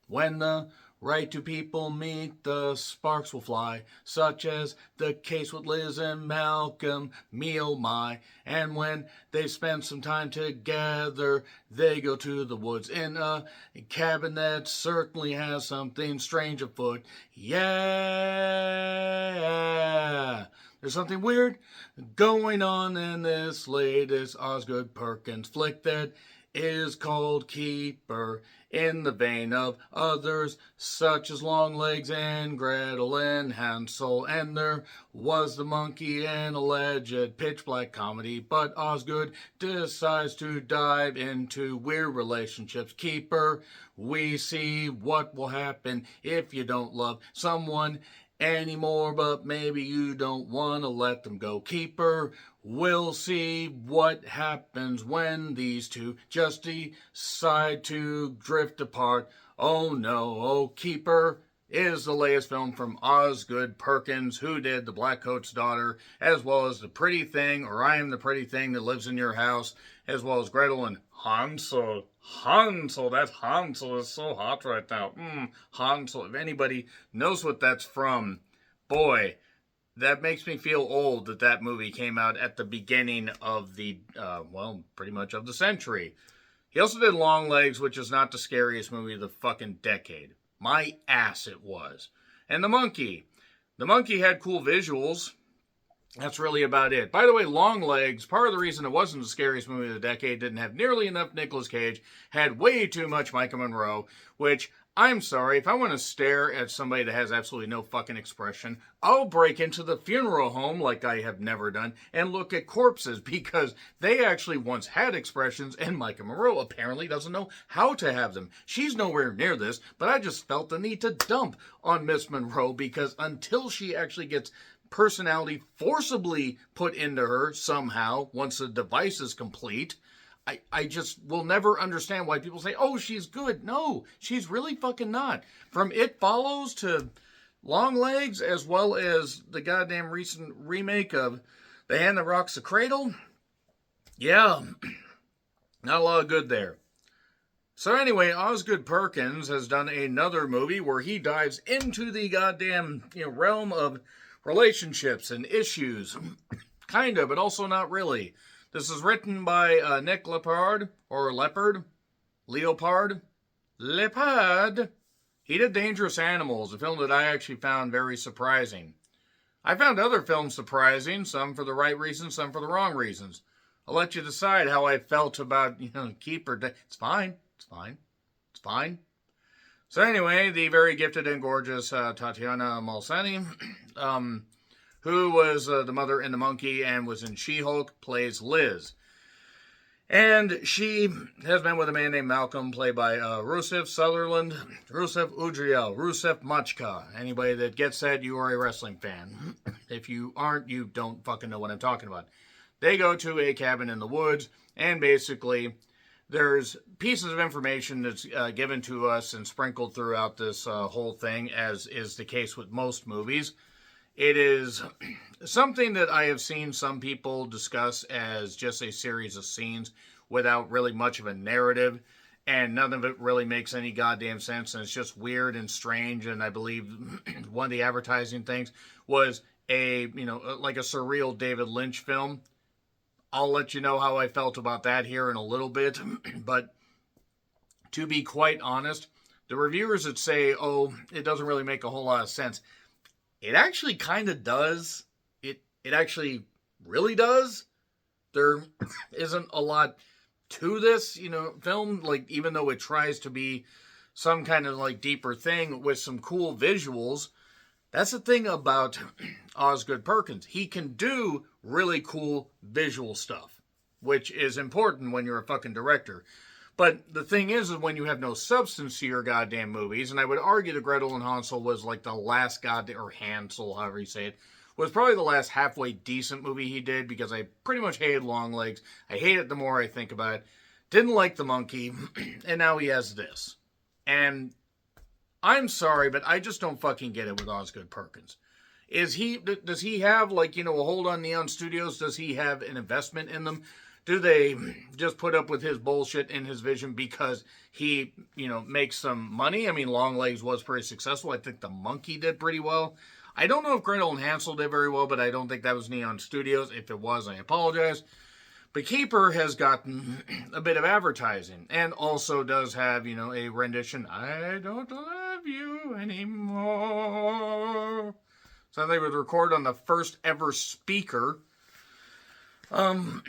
When the right two people meet, the sparks will fly, such as the case with Liz and Malcolm, me oh my. And when they spend some time together, they go to the woods in a cabin that certainly has something strange afoot. Yeah! There's something weird going on in this latest Osgood Perkins flick that is called Keeper, in the vein of others such as Longlegs and Gretel and Hansel. And there was the monkey, an alleged pitch black comedy, but Osgood decides to dive into weird relationships. Keeper, we see what will happen if you don't love someone anymore, but maybe you don't want to let them go. Keeper, we'll see what happens when these two just decide to drift apart. Oh no, oh Keeper is the latest film from Osgood Perkins, who did The Blackcoat's Daughter, as well as The Pretty Thing, or I Am the Pretty Thing That Lives in Your House, as well as Gretel and Hansel. Hansel, that Hansel is so hot right now. Hansel, if anybody knows what that's from, boy, that makes me feel old that movie came out at the beginning of the, pretty much of the century. He also did Longlegs, which is not the scariest movie of the fucking decade. My ass it was. And The Monkey. The Monkey had cool visuals. That's really about it. By the way, Longlegs, part of the reason it wasn't the scariest movie of the decade, didn't have nearly enough Nicolas Cage, had way too much Micah Monroe, which, I'm sorry, if I want to stare at somebody that has absolutely no fucking expression, I'll break into the funeral home like I have never done and look at corpses, because they actually once had expressions and Micah Monroe apparently doesn't know how to have them. She's nowhere near this, but I just felt the need to dump on Miss Monroe, because until she actually gets personality forcibly put into her somehow once the device is complete, I just will never understand why people say, oh, she's good. No, she's really fucking not. From It Follows to Longlegs, as well as the goddamn recent remake of The Hand That Rocks the Cradle, yeah, not a lot of good there. So anyway, Osgood Perkins has done another movie where he dives into the goddamn realm of relationships and issues. Kind of, but also not really. This is written by Nick Leopard. He did Dangerous Animals, a film that I actually found very surprising. I found other films surprising, some for the right reasons, some for the wrong reasons. I'll let you decide how I felt about, Keeper. It's fine. So anyway, the very gifted and gorgeous Tatiana Maslany, who was the mother in The Monkey and was in She-Hulk, plays Liz. And she has been with a man named Malcolm, played by Rusev Sutherland, Rusev Udriel, Rusev Machka. Anybody that gets that, you are a wrestling fan. If you aren't, you don't fucking know what I'm talking about. They go to a cabin in the woods, and basically there's pieces of information that's given to us and sprinkled throughout this whole thing, as is the case with most movies. It is something that I have seen some people discuss as just a series of scenes without really much of a narrative, and none of it really makes any goddamn sense, and it's just weird and strange. And I believe one of the advertising things was like a surreal David Lynch film. I'll let you know how I felt about that here in a little bit, but to be quite honest, the reviewers that say, oh, it doesn't really make a whole lot of sense, it actually kind of does. It actually really does. There isn't a lot to this, film, like, even though it tries to be some kind of like deeper thing with some cool visuals. That's the thing about Osgood Perkins. He can do really cool visual stuff, which is important when you're a fucking director. But the thing is when you have no substance to your goddamn movies, and I would argue that Gretel and Hansel was like the last goddamn, or Hansel, however you say it, was probably the last halfway decent movie he did, because I pretty much hated Longlegs. I hate it the more I think about it. Didn't like The Monkey, and now he has this. And I'm sorry, but I just don't fucking get it with Osgood Perkins. Does he have, a hold on Neon Studios? Does he have an investment in them? Do they just put up with his bullshit and his vision because he, makes some money? I mean, Longlegs was pretty successful. I think the monkey did pretty well. I don't know if Gretel and Hansel did very well, but I don't think that was Neon Studios. If it was, I apologize. But Keeper has gotten a bit of advertising and also does have, a rendition, I Don't Love You Anymore. So they would record on the first ever speaker. And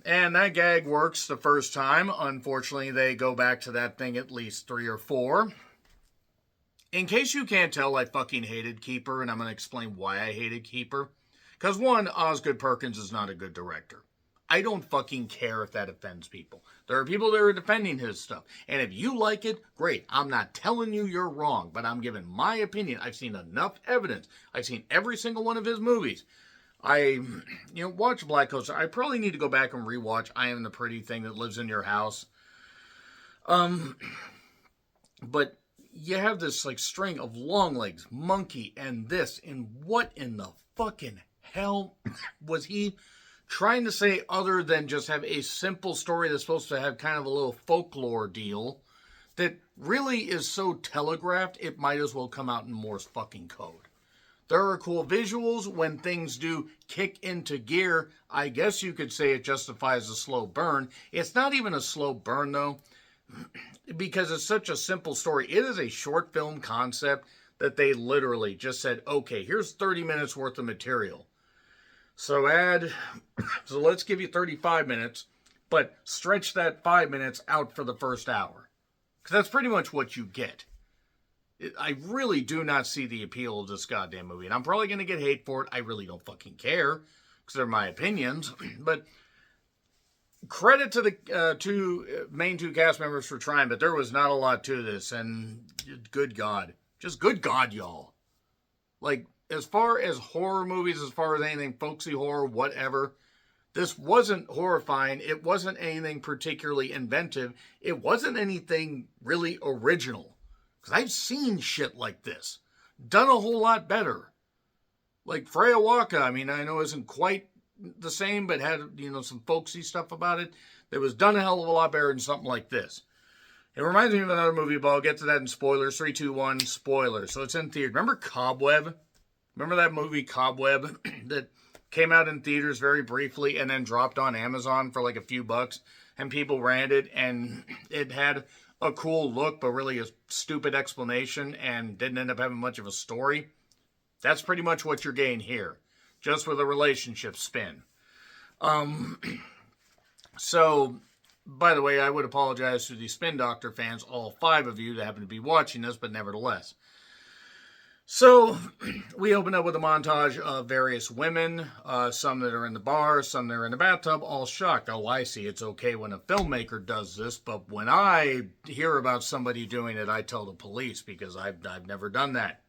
that gag works the first time. Unfortunately, they go back to that thing at least 3 or 4. In case you can't tell, I fucking hated Keeper, and I'm going to explain why I hated Keeper. Because one, Osgood Perkins is not a good director. I don't fucking care if that offends people. There are people that are defending his stuff. And if you like it, great. I'm not telling you you're wrong, but I'm giving my opinion. I've seen enough evidence. I've seen every single one of his movies. I watch Black Coaster. I probably need to go back and rewatch I Am the Pretty Thing That Lives in Your House. But you have this string of Longlegs, Monkey, and this. And what in the fucking hell was he trying to say other than just have a simple story that's supposed to have kind of a little folklore deal that really is so telegraphed it might as well come out in Morse fucking code? There are cool visuals when things do kick into gear. I guess you could say it justifies a slow burn. It's not even a slow burn, though, because it's such a simple story. It is a short film concept that they literally just said, okay, here's 30 minutes worth of material. So let's give you 35 minutes, but stretch that 5 minutes out for the first hour. Because that's pretty much what you get. I really do not see the appeal of this goddamn movie. And I'm probably going to get hate for it. I really don't fucking care. Because they're my opinions. But credit to the main two cast members for trying. But there was not a lot to this. And good God. Just good God, y'all. As far as horror movies, as far as anything folksy horror, whatever, this wasn't horrifying. It wasn't anything particularly inventive. It wasn't anything really original. Because I've seen shit like this done a whole lot better. Like Freya Waka, I know isn't quite the same, but had, some folksy stuff about it that was done a hell of a lot better than something like this. It reminds me of another movie, but I'll get to that in spoilers. 3, 2, 1, spoilers. So it's in theater. Remember Cobweb? Remember that movie Cobweb that came out in theaters very briefly and then dropped on Amazon for a few bucks, and people rented it, and it had a cool look but really a stupid explanation and didn't end up having much of a story? That's pretty much what you're getting here, just with a relationship spin. So, by the way, I would apologize to the Spin Doctor fans, all 5 of you that happen to be watching this, but nevertheless. So, we open up with a montage of various women, some that are in the bar, some that are in the bathtub, all shocked. Oh, I see, it's okay when a filmmaker does this, but when I hear about somebody doing it, I tell the police, because I've never done that.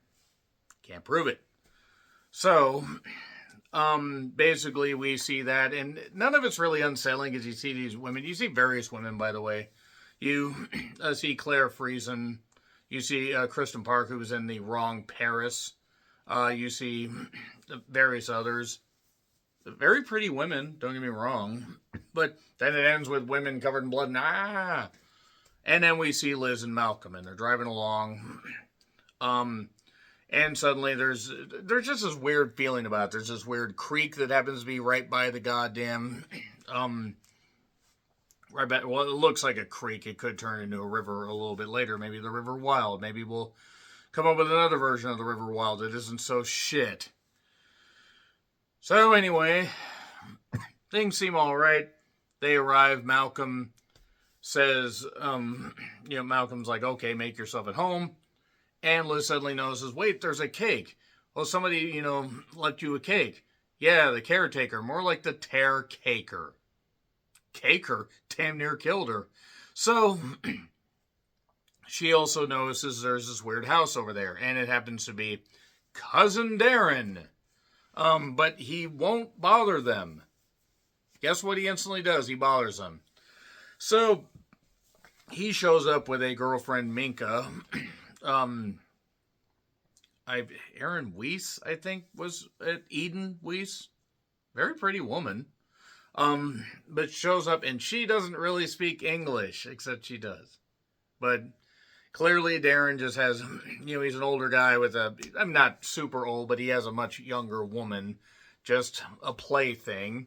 Can't prove it. So, basically we see that, and none of it's really unsettling, because you see these women, you see various women, by the way. You see Claire Friesen. You see Kristen Park, who was in The Wrong Paris. You see various others. Very pretty women, don't get me wrong. But then it ends with women covered in blood. And then we see Liz and Malcolm, and they're driving along. And suddenly there's just this weird feeling about it. There's this weird creek that happens to be right by the goddamn... Well, it looks like a creek. It could turn into a river a little bit later. Maybe the River Wild. Maybe we'll come up with another version of the River Wild that isn't so shit. So anyway, things seem all right. They arrive. Malcolm says, Malcolm's like, okay, make yourself at home. And Liz suddenly notices, wait, there's a cake. Well, somebody, left you a cake. Yeah, the caretaker. More like the tear-caker. Caker damn near killed her. So she also notices there's this weird house over there, and it happens to be Cousin Darren. But he won't bother them. Guess what he instantly does? He bothers them. So he shows up with a girlfriend, Minka. Erin Weiss, I think, was Eden Weiss. Very pretty woman. But shows up and she doesn't really speak English, except she does. But clearly Darren just has, he's an older guy with I'm not super old, but he has a much younger woman, just a plaything.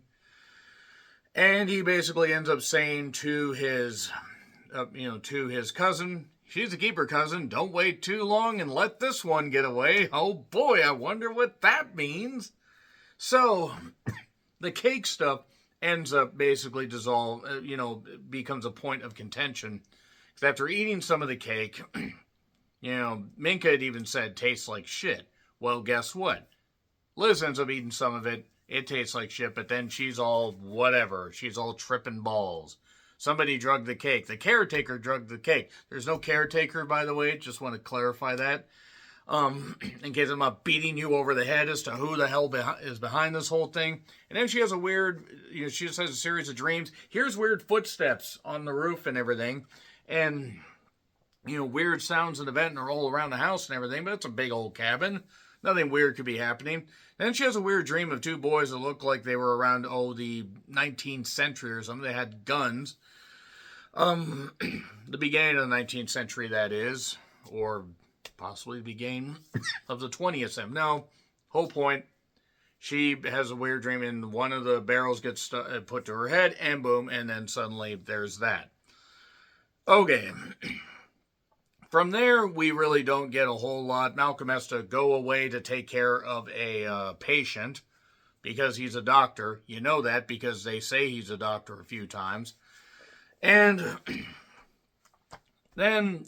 And he basically ends up saying to his, to his cousin, she's a keeper, cousin. Don't wait too long and let this one get away. Oh boy, I wonder what that means. So, the cake stuff ends up basically becomes a point of contention. Because after eating some of the cake, Minka had even said tastes like shit. Well, guess what? Liz ends up eating some of it. It tastes like shit, but then she's all whatever. She's all tripping balls. Somebody drugged the cake. The caretaker drugged the cake. There's no caretaker, by the way. Just want to clarify that. In case I'm not beating you over the head as to who the hell is behind this whole thing. And then she has a weird, she just has a series of dreams. Here's weird footsteps on the roof and everything. And, weird sounds in the vent are all around the house and everything. But it's a big old cabin. Nothing weird could be happening. Then she has a weird dream of two boys that look like they were around, the 19th century or something. They had guns. The beginning of the 19th century, that is. Or possibly the beginning of the 20th century. No, whole point. She has a weird dream and one of the barrels gets put to her head and boom, and then suddenly there's that. Okay. From there, we really don't get a whole lot. Malcolm has to go away to take care of a patient because he's a doctor. You know that because they say he's a doctor a few times. And then,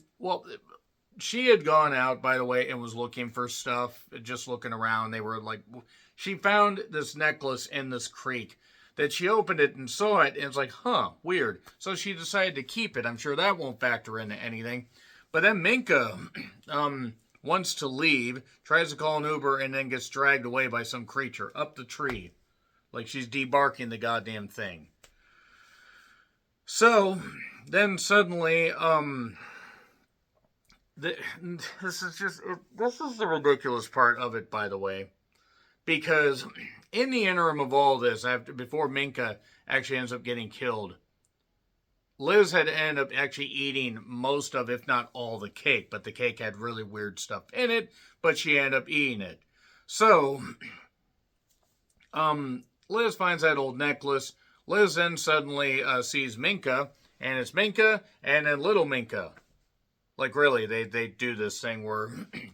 she had gone out, by the way, and was looking for stuff, just looking around. They were like, she found this necklace in this creek that she opened it and saw it, and it's like, weird. So she decided to keep it. I'm sure that won't factor into anything. But then Minka wants to leave, tries to call an Uber, and then gets dragged away by some creature up the tree. Like she's debarking the goddamn thing. So, then suddenly, this is the ridiculous part of it, by the way. Because in the interim of all this, before Minka actually ends up getting killed, Liz had ended up actually eating most of, if not all, the cake. But the cake had really weird stuff in it, but she ended up eating it. So, Liz finds that old necklace. Liz then suddenly sees Minka, and it's Minka and then little Minka. Like, really, they do this thing where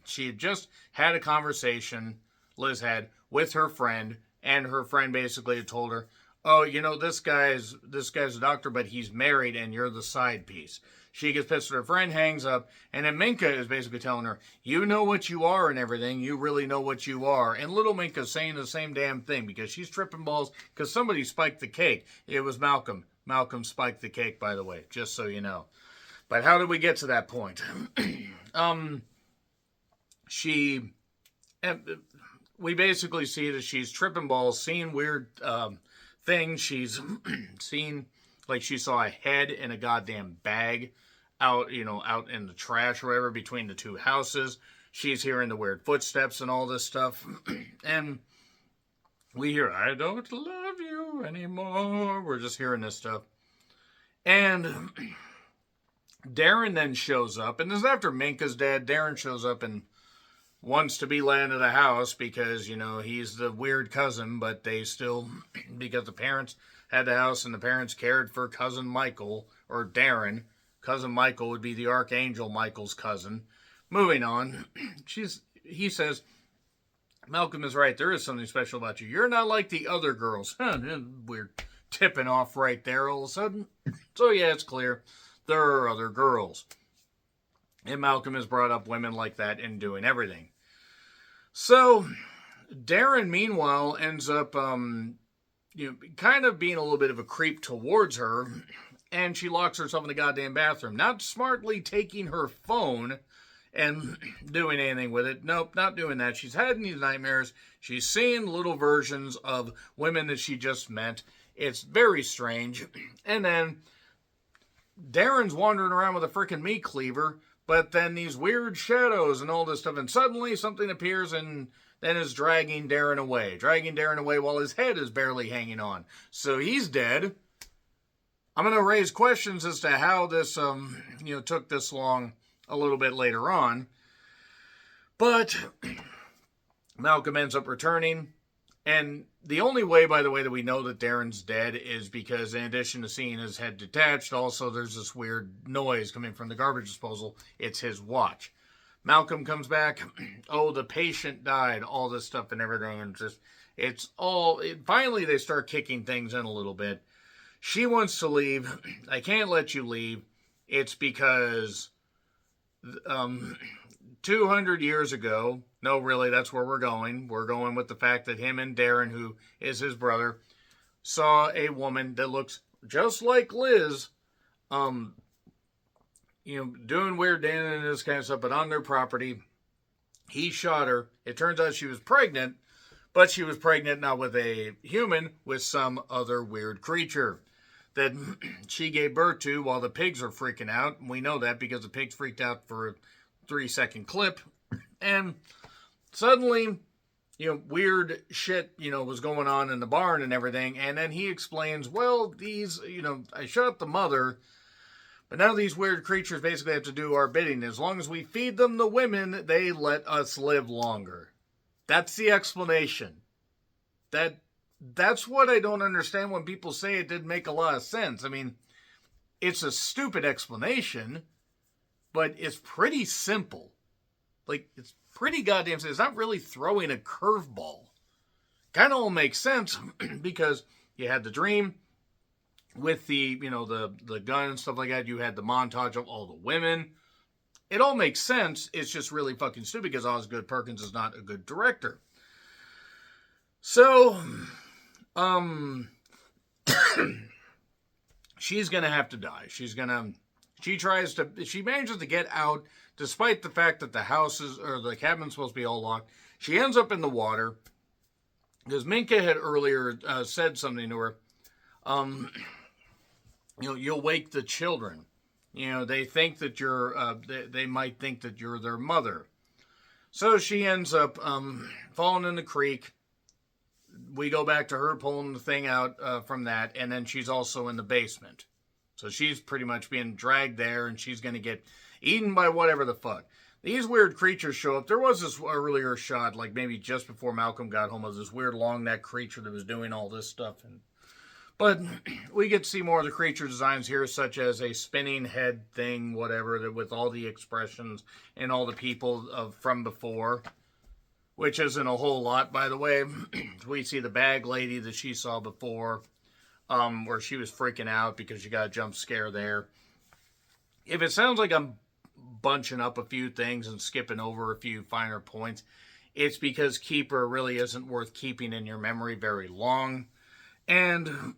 she had just had a conversation, Liz had, with her friend, and her friend basically had told her, oh, this guy's a doctor, but he's married, and you're the side piece. She gets pissed at her friend, hangs up, and then Minka is basically telling her, you know what you are and everything, you really know what you are. And little Minka's saying the same damn thing, because she's tripping balls, because somebody spiked the cake. It was Malcolm. Malcolm spiked the cake, by the way, just so you know. But how did we get to that point? We basically see that she's tripping balls, seeing weird things. She's seen, like she saw a head in a goddamn bag out in the trash or whatever between the two houses. She's hearing the weird footsteps and all this stuff. And we hear, I don't love you anymore. We're just hearing this stuff. And Darren then shows up, and this is after Minka's dead. Darren shows up and wants to be let into the house because, he's the weird cousin, but they still, because the parents had the house and the parents cared for cousin Michael, or Darren. Cousin Michael would be the Archangel Michael's cousin. Moving on, he says, Malcolm is right, there is something special about you. You're not like the other girls. Weird tipping off right there all of a sudden. So yeah, it's clear. There are other girls. And Malcolm has brought up women like that in doing everything. So, Darren, meanwhile, ends up, kind of being a little bit of a creep towards her. And she locks herself in the goddamn bathroom. Not smartly taking her phone and doing anything with it. Nope, not doing that. She's having these nightmares. She's seeing little versions of women that she just met. It's very strange. And then Darren's wandering around with a freaking meat cleaver, but then these weird shadows and all this stuff, and suddenly something appears and then is dragging Darren away while his head is barely hanging on. So he's dead. I'm going to raise questions as to how this, took this long a little bit later on. But Malcolm ends up returning. And the only way, by the way, that we know that Darren's dead is because in addition to seeing his head detached, also there's this weird noise coming from the garbage disposal. It's his watch. Malcolm comes back. Oh, the patient died. All this stuff and everything. And finally they start kicking things in a little bit. She wants to leave. I can't let you leave. It's because 200 years ago, no, really, that's where we're going. We're going with the fact that him and Darren, who is his brother, saw a woman that looks just like Liz, doing weird dancing and this kind of stuff, but on their property. He shot her. It turns out she was pregnant, but she was pregnant not with a human, with some other weird creature that she gave birth to while the pigs are freaking out. We know that because the pigs freaked out for a 3-second clip. And suddenly, weird shit, was going on in the barn and everything. And then he explains, well, these, I shot the mother, but now these weird creatures basically have to do our bidding. As long as we feed them the women, they let us live longer. That's the explanation. That's what I don't understand when people say it didn't make a lot of sense. I mean, it's a stupid explanation, but it's pretty simple. Like, it's pretty goddamn simple. It's not really throwing a curveball. Kind of all makes sense because you had the dream with the, the gun and stuff like that. You had the montage of all the women. It all makes sense. It's just really fucking stupid because Osgood Perkins is not a good director. So, she's going to have to die. She manages to get out despite the fact that the cabin's supposed to be all locked. She ends up in the water because Minka had earlier said something to her. You'll wake the children. They think that they might think that you're their mother. So she ends up falling in the creek. We go back to her pulling the thing out from that, and then she's also in the basement. So she's pretty much being dragged there, and she's going to get eaten by whatever the fuck. These weird creatures show up. There was this earlier shot, like maybe just before Malcolm got home, of this weird long-necked creature that was doing all this stuff. But we get to see more of the creature designs here, such as a spinning head thing, whatever, with all the expressions and all the people from before. Which isn't a whole lot, by the way. We see the bag lady that she saw before, where she was freaking out because she got a jump scare there. If it sounds like I'm bunching up a few things and skipping over a few finer points, it's because Keeper really isn't worth keeping in your memory very long. And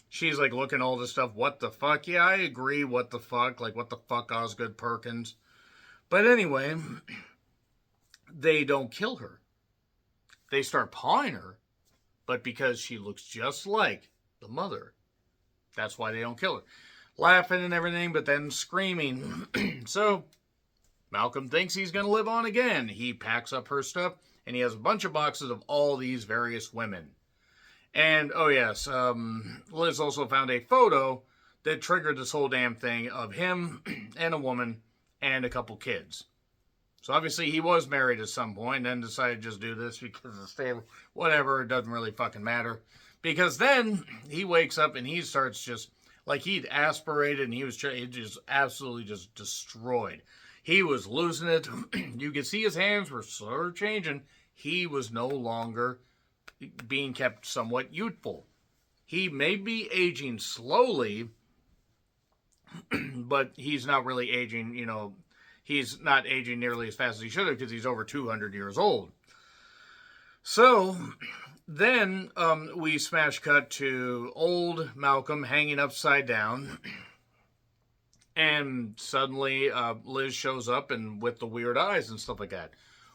she's like looking at all this stuff. What the fuck? Yeah, I agree. What the fuck? Like, what the fuck, Osgood Perkins? But anyway, they don't kill her. They start pawing her, but because she looks just like the mother, that's why they don't kill her. Laughing and everything, but then screaming. So, Malcolm thinks he's going to live on again. He packs up her stuff, and he has a bunch of boxes of all these various women. And, oh yes, Liz also found a photo that triggered this whole damn thing of him and a woman and a couple kids. So obviously he was married at some point and then decided to just do this because of stable. Whatever, it doesn't really fucking matter. Because then he wakes up and he starts just, like he'd aspirated and he just absolutely just destroyed. He was losing it. You could see his hands were sort of changing. He was no longer being kept somewhat youthful. He may be aging slowly, but he's not really aging, he's not aging nearly as fast as he should have because he's over 200 years old. So then we smash cut to old Malcolm hanging upside down. And suddenly Liz shows up and with the weird eyes and stuff like that.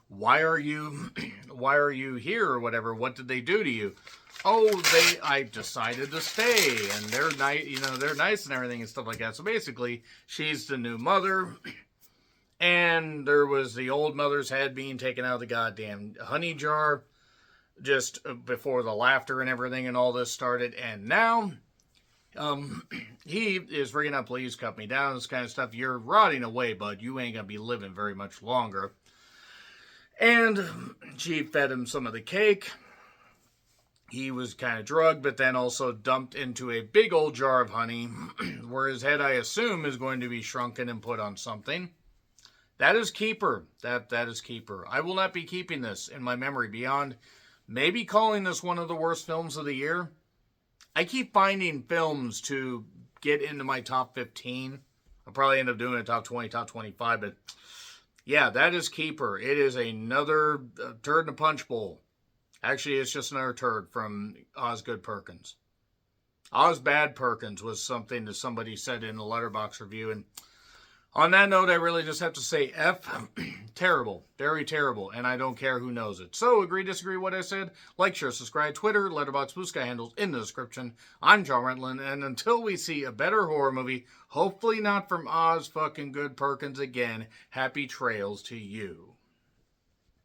Why are you here or whatever? What did they do to you? Oh, I decided to stay and they're nice, they're nice and everything and stuff like that. So basically she's the new mother. And there was the old mother's head being taken out of the goddamn honey jar just before the laughter and everything and all this started. And now he is ringing up, please cut me down, this kind of stuff. You're rotting away, bud. You ain't gonna be living very much longer. And she fed him some of the cake. He was kind of drugged, but then also dumped into a big old jar of honey, where his head, I assume, is going to be shrunken and put on something. That is Keeper. That is Keeper. I will not be keeping this in my memory beyond maybe calling this one of the worst films of the year. I keep finding films to get into my top 15. I'll probably end up doing a top 20, top 25, but yeah, that is Keeper. It is another turd in a punch bowl. Actually, it's just another turd from Osgood Perkins. Osbad Perkins was something that somebody said in a Letterboxd review, and on that note, I really just have to say F. Terrible. Very terrible. And I don't care who knows it. So, agree, disagree what I said? Like, share, subscribe, Twitter, Letterboxd, Blue Sky handles in the description. I'm John Rentlin, and until we see a better horror movie, hopefully not from Oz fucking Good Perkins again, happy trails to you.